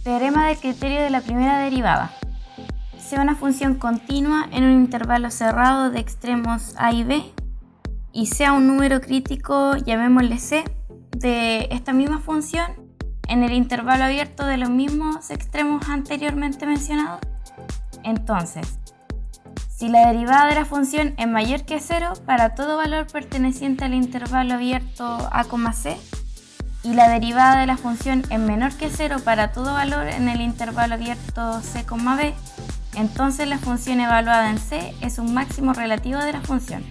Teorema del criterio de la primera derivada. Sea una función continua en un intervalo cerrado de extremos a y b y sea un número crítico, llamémosle c, de esta misma función en el intervalo abierto de los mismos extremos anteriormente mencionados. Entonces, si la derivada de la función es mayor que 0 para todo valor perteneciente al intervalo abierto a, c, y la derivada de la función es menor que 0 para todo valor en el intervalo abierto c, b, entonces la función evaluada en c es un máximo relativo de la función.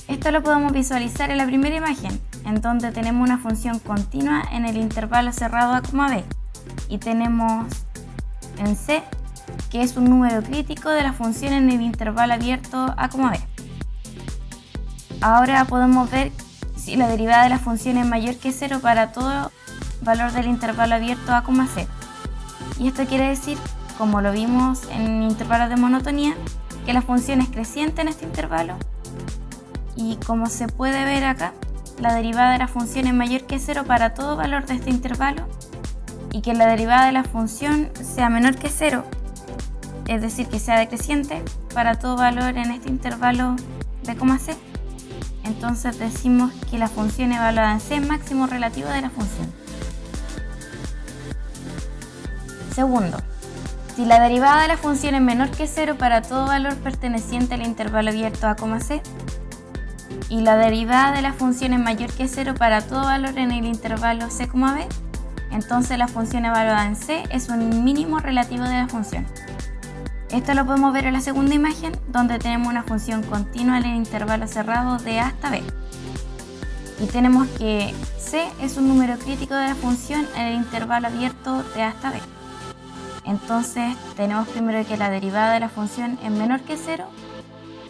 Esto lo podemos visualizar en la primera imagen, en donde tenemos una función continua en el intervalo cerrado a, b, y tenemos en c, que es un número crítico de la función en el intervalo abierto a, b. Ahora podemos ver si la derivada de la función es mayor que 0 para todo valor del intervalo abierto a, c. Y esto quiere decir, como lo vimos en intervalos de monotonía, que la función es creciente en este intervalo. Y como se puede ver acá, la derivada de la función es mayor que 0 para todo valor de este intervalo, y que la derivada de la función sea menor que 0, es decir, que sea decreciente para todo valor en este intervalo de, c. Entonces decimos que la función evaluada en c es máximo relativo de la función. Segundo, si la derivada de la función es menor que 0 para todo valor perteneciente al intervalo abierto a, c, y la derivada de la función es mayor que 0 para todo valor en el intervalo c, b, entonces la función evaluada en c es un mínimo relativo de la función. Esto lo podemos ver en la segunda imagen, donde tenemos una función continua en el intervalo cerrado de a hasta b. Y tenemos que c es un número crítico de la función en el intervalo abierto de a hasta b. Entonces tenemos primero que la derivada de la función es menor que 0,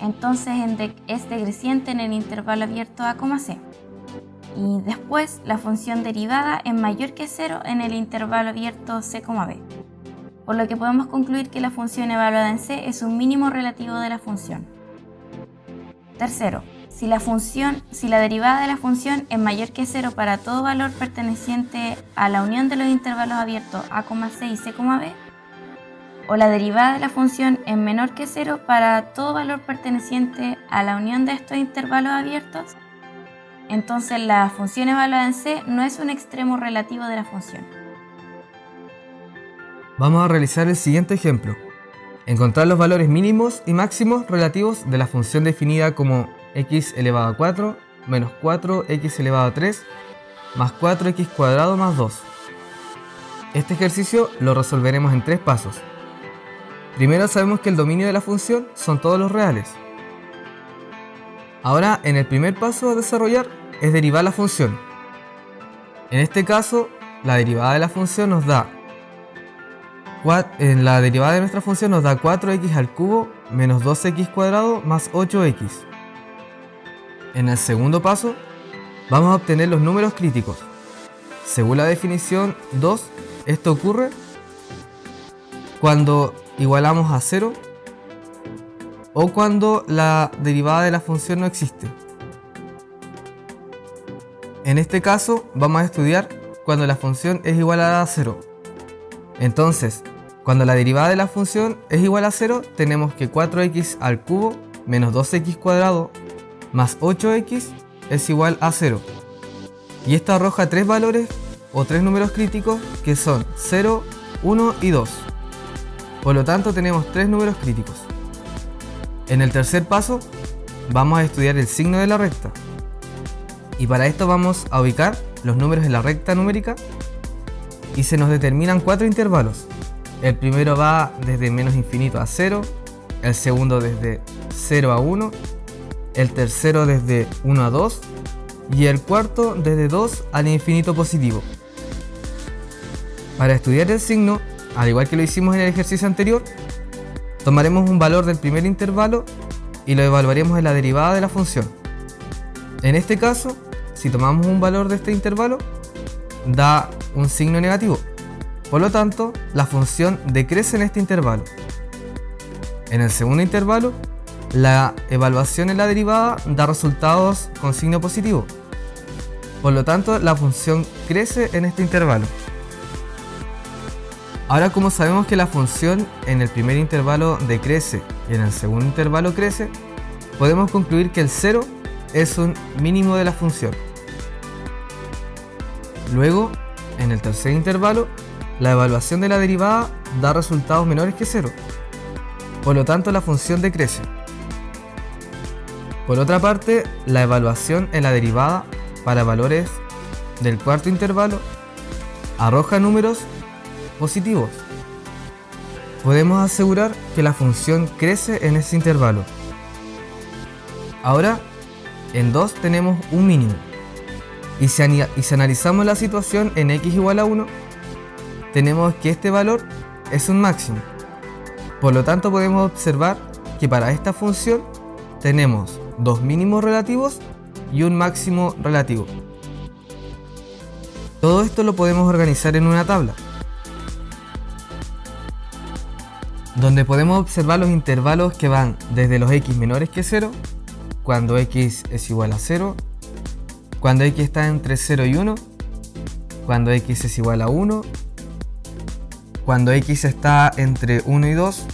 entonces es decreciente en el intervalo abierto a, c. Y después la función derivada es mayor que 0 en el intervalo abierto c, b. Por lo que podemos concluir que la función evaluada en c es un mínimo relativo de la función. Tercero, si la derivada de la función es mayor que 0 para todo valor perteneciente a la unión de los intervalos abiertos a, c y c, b, o la derivada de la función es menor que 0 para todo valor perteneciente a la unión de estos intervalos abiertos, entonces la función evaluada en c no es un extremo relativo de la función. Vamos a realizar el siguiente ejemplo. Encontrar los valores mínimos y máximos relativos de la función definida como x elevado a 4 menos 4x elevado a 3 más 4x cuadrado más 2. Este ejercicio lo resolveremos en 3 pasos. Primero sabemos que el dominio de la función son todos los reales. Ahora en el primer paso a desarrollar es derivar la función. En este caso la derivada de la función nos da la derivada de nuestra función nos da 4x al cubo menos 2x cuadrado más 8x. En el segundo paso vamos a obtener los números críticos. Según la definición 2, esto ocurre cuando igualamos a 0 o cuando la derivada de la función no existe. En este caso vamos a estudiar cuando la función es igual a 0. Entonces, cuando la derivada de la función es igual a 0, tenemos que 4x al cubo menos 2x cuadrado más 8x es igual a 0. Y esto arroja 3 valores o 3 números críticos que son 0, 1 y 2. Por lo tanto tenemos 3 números críticos. En el tercer paso vamos a estudiar el signo de la recta. Y para esto vamos a ubicar los números en la recta numérica y se nos determinan 4 intervalos. El primero va desde menos infinito a 0, el segundo desde 0 a 1, el tercero desde 1 a 2 y el cuarto desde 2 al infinito positivo. Para estudiar el signo, al igual que lo hicimos en el ejercicio anterior, tomaremos un valor del primer intervalo y lo evaluaremos en la derivada de la función. En este caso, si tomamos un valor de este intervalo, da un signo negativo. Por lo tanto, la función decrece en este intervalo. En el segundo intervalo, la evaluación en la derivada da resultados con signo positivo. Por lo tanto, la función crece en este intervalo. Ahora, como sabemos que la función en el primer intervalo decrece y en el segundo intervalo crece, podemos concluir que el 0 es un mínimo de la función. Luego, en el tercer intervalo, la evaluación de la derivada da resultados menores que 0. Por lo tanto, la función decrece. Por otra parte, la evaluación en la derivada para valores del cuarto intervalo arroja números positivos. Podemos asegurar que la función crece en ese intervalo. Ahora, en 2 tenemos un mínimo. Y si analizamos la situación en x igual a 1, tenemos que este valor es un máximo. Por lo tanto, podemos observar que para esta función tenemos dos mínimos relativos y un máximo relativo. Todo esto lo podemos organizar en una tabla, donde podemos observar los intervalos que van desde los x menores que 0, cuando x es igual a 0, cuando x está entre 0 y 1, cuando x es igual a 1, cuando x está entre 1 y 2,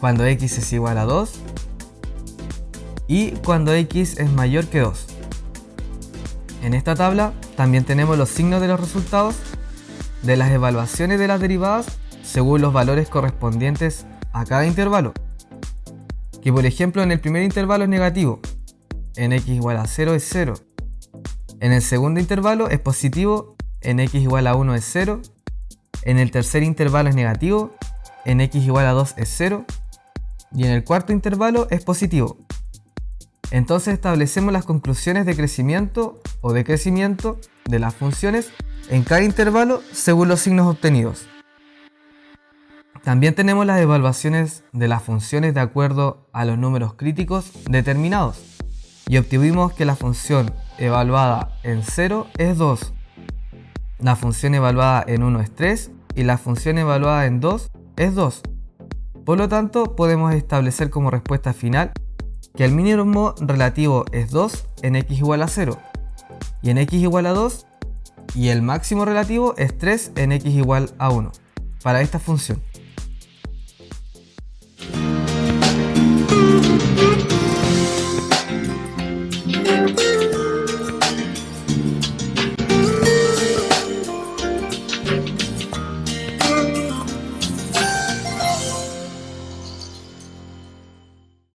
cuando x es igual a 2 y cuando x es mayor que 2. En esta tabla también tenemos los signos de los resultados de las evaluaciones de las derivadas según los valores correspondientes a cada intervalo. Que por ejemplo en el primer intervalo es negativo, en x igual a 0 es 0. En el segundo intervalo es positivo, en x igual a 1 es 0. En el tercer intervalo es negativo, en x igual a 2 es 0. Y en el cuarto intervalo es positivo. Entonces establecemos las conclusiones de crecimiento o decrecimiento de las funciones en cada intervalo según los signos obtenidos. También tenemos las evaluaciones de las funciones de acuerdo a los números críticos determinados y obtuvimos que la función evaluada en 0 es 2, la función evaluada en 1 es 3 y la función evaluada en 2 es 2. Por lo tanto, podemos establecer como respuesta final que el mínimo relativo es 2 en x igual a 0 y en x igual a 2 y el máximo relativo es 3 en x igual a 1 para esta función.